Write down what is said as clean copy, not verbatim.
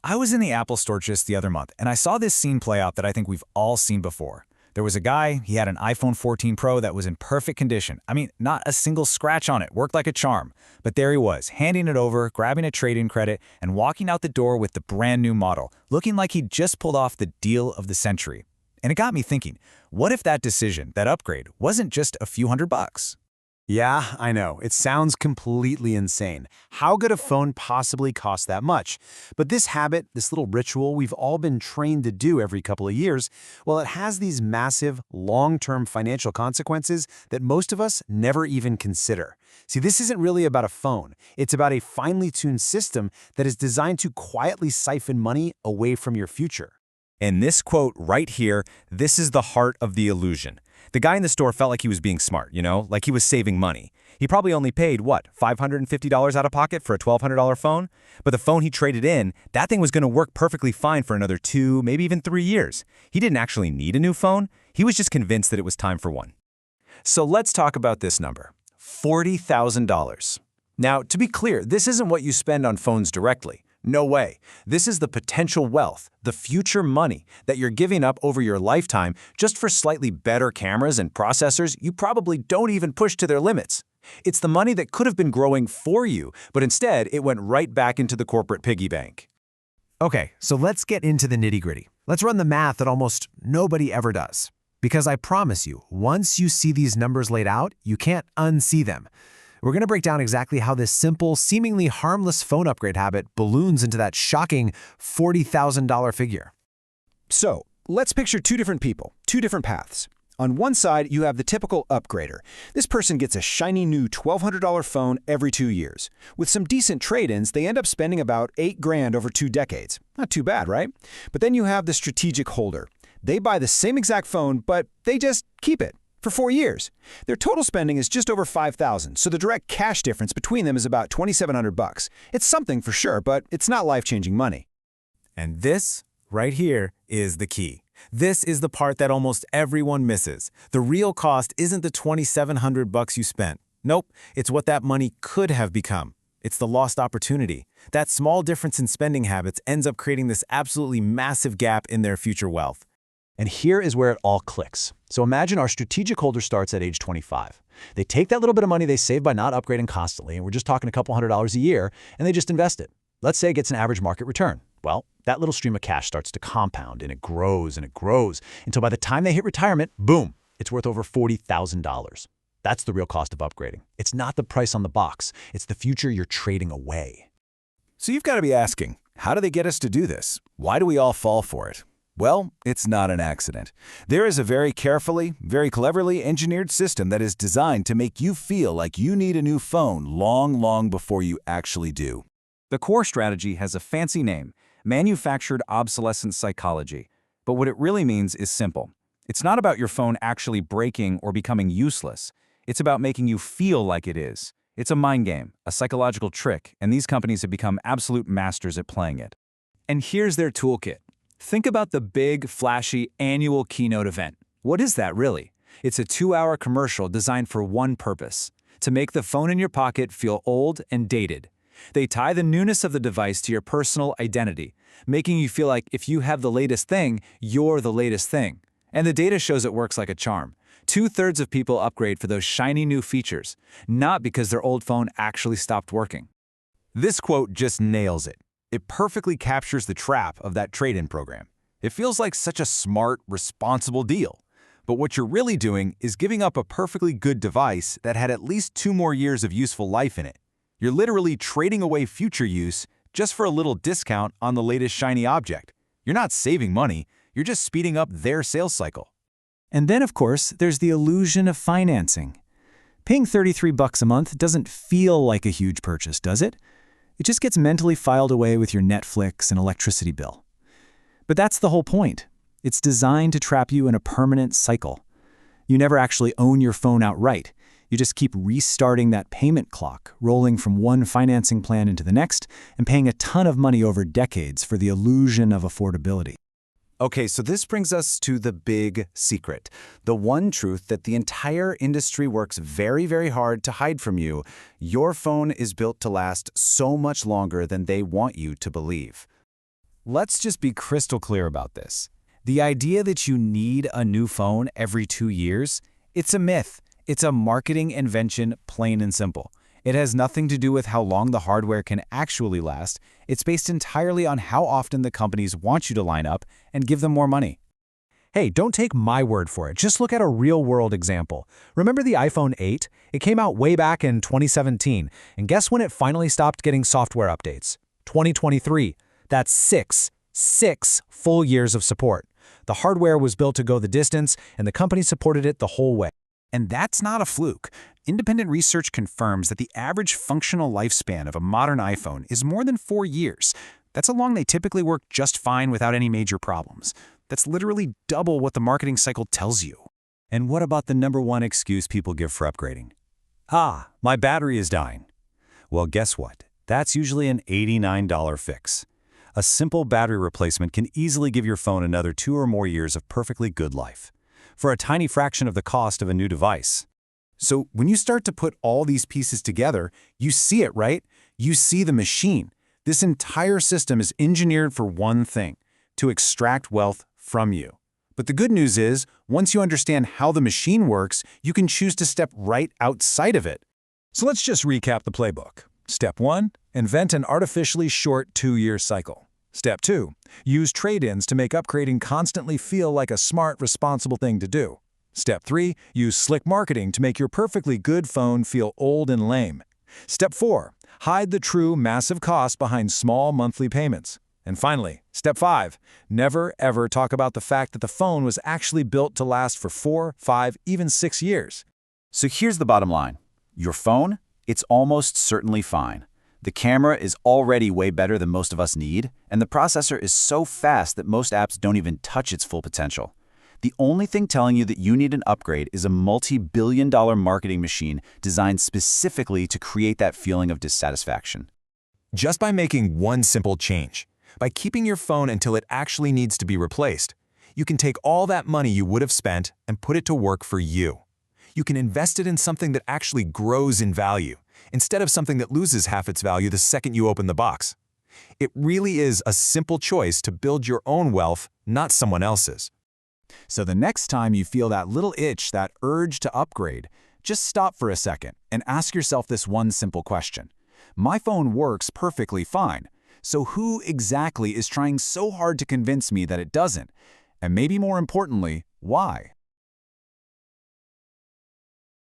I was in the Apple store just the other month, and I saw this scene play out that I think we've all seen before. There was a guy, he had an iPhone 14 Pro that was in perfect condition. I mean, not a single scratch on it, worked like a charm. But there he was, handing it over, grabbing a trade-in credit, and walking out the door with the brand new model, looking like he'd just pulled off the deal of the century. And it got me thinking, what if that decision, that upgrade, wasn't just a few $100? Yeah, I know. It sounds completely insane. How could a phone possibly cost that much? But this habit, this little ritual we've all been trained to do every couple of years, well, it has these massive, long-term financial consequences that most of us never even consider. See, this isn't really about a phone. It's about a finely tuned system that is designed to quietly siphon money away from your future. In this quote right here, this is the heart of the illusion. The guy in the store felt like he was being smart, like he was saving money. He probably only paid, $550 out of pocket for a $1,200 phone? But the phone he traded in, that thing was going to work perfectly fine for another 2, maybe even 3 years. He didn't actually need a new phone. He was just convinced that it was time for one. So let's talk about this number, $40,000. Now, to be clear, this isn't what you spend on phones directly. No way. This is the potential wealth, the future money that you're giving up over your lifetime just for slightly better cameras and processors you probably don't even push to their limits. It's the money that could have been growing for you, but instead it went right back into the corporate piggy bank. Okay, so let's get into the nitty-gritty. Let's run the math that almost nobody ever does. Because I promise you, once you see these numbers laid out, you can't unsee them. We're going to break down exactly how this simple, seemingly harmless phone upgrade habit balloons into that shocking $40,000 figure. So, let's picture two different people, two different paths. On one side, you have the typical upgrader. This person gets a shiny new $1,200 phone every 2 years. With some decent trade-ins, they end up spending about $8,000 over 2 decades. Not too bad, right? But then you have the strategic holder. They buy the same exact phone, but they just keep it for 4 years. Their total spending is just over $5,000, so the direct cash difference between them is about $2,700. It's something for sure, but it's not life-changing money. And this, right here, is the key. This is the part that almost everyone misses. The real cost isn't the $2,700 you spent. Nope, it's what that money could have become. It's the lost opportunity. That small difference in spending habits ends up creating this absolutely massive gap in their future wealth. And here is where it all clicks. So imagine our strategic holder starts at age 25. They take that little bit of money they save by not upgrading constantly, and we're just talking a couple $100 a year, and they just invest it. Let's say it gets an average market return. Well, that little stream of cash starts to compound, and it grows until by the time they hit retirement, boom, it's worth over $40,000. That's the real cost of upgrading. It's not the price on the box. It's the future you're trading away. So you've got to be asking, how do they get us to do this? Why do we all fall for it? Well, it's not an accident. There is a very carefully, very cleverly engineered system that is designed to make you feel like you need a new phone long before you actually do. The core strategy has a fancy name, manufactured obsolescence psychology. But what it really means is simple. It's not about your phone actually breaking or becoming useless. It's about making you feel like it is. It's a mind game, a psychological trick, and these companies have become absolute masters at playing it. And here's their toolkit. Think about the big, flashy annual keynote event. What is that really? It's a 2-hour commercial designed for one purpose: to make the phone in your pocket feel old and dated. They tie the newness of the device to your personal identity, making you feel like if you have the latest thing, you're the latest thing. And the data shows it works like a charm. 2/3 of people upgrade for those shiny new features, not because their old phone actually stopped working. This quote just nails it. It perfectly captures the trap of that trade-in program. It feels like such a smart, responsible deal. But what you're really doing is giving up a perfectly good device that had at least 2 more years of useful life in it. You're literally trading away future use just for a little discount on the latest shiny object. You're not saving money, you're just speeding up their sales cycle. And then, of course, there's the illusion of financing. Paying $33 a month doesn't feel like a huge purchase, does it? It just gets mentally filed away with your Netflix and electricity bill. But that's the whole point. It's designed to trap you in a permanent cycle. You never actually own your phone outright. You just keep restarting that payment clock, rolling from one financing plan into the next, and paying a ton of money over decades for the illusion of affordability. Okay, so this brings us to the big secret, the one truth that the entire industry works very hard to hide from you. Your phone is built to last so much longer than they want you to believe. Let's just be crystal clear about this. The idea that you need a new phone every 2 years, it's a myth. It's a marketing invention, plain and simple. It has nothing to do with how long the hardware can actually last. It's based entirely on how often the companies want you to line up and give them more money. Hey, don't take my word for it. Just look at a real-world example. Remember the iPhone 8? It came out way back in 2017, and guess when it finally stopped getting software updates? 2023. That's six full years of support. The hardware was built to go the distance, and the company supported it the whole way. And that's not a fluke. Independent research confirms that the average functional lifespan of a modern iPhone is more than 4 years. That's how long they typically work just fine without any major problems. That's literally double what the marketing cycle tells you. And what about the number one excuse people give for upgrading? My battery is dying. Well, guess what? That's usually an $89 fix. A simple battery replacement can easily give your phone another 2 or more years of perfectly good life, for a tiny fraction of the cost of a new device. So when you start to put all these pieces together, you see it, right? You see the machine. This entire system is engineered for one thing: to extract wealth from you. But the good news is, once you understand how the machine works, you can choose to step right outside of it. So let's just recap the playbook. Step 1, invent an artificially short 2-year cycle. Step 2, use trade-ins to make upgrading constantly feel like a smart, responsible thing to do. Step 3, use slick marketing to make your perfectly good phone feel old and lame. Step 4, hide the true massive cost behind small monthly payments. And finally, Step 5, never ever talk about the fact that the phone was actually built to last for 4, 5, even 6 years. So here's the bottom line. Your phone? It's almost certainly fine. The camera is already way better than most of us need, and the processor is so fast that most apps don't even touch its full potential. The only thing telling you that you need an upgrade is a multi-billion-dollar marketing machine designed specifically to create that feeling of dissatisfaction. Just by making one simple change, by keeping your phone until it actually needs to be replaced, you can take all that money you would have spent and put it to work for you. You can invest it in something that actually grows in value, instead of something that loses half its value the second you open the box. It really is a simple choice to build your own wealth, not someone else's. So the next time you feel that little itch, that urge to upgrade, just stop for a second and ask yourself this one simple question. My phone works perfectly fine, so who exactly is trying so hard to convince me that it doesn't? And maybe more importantly, why?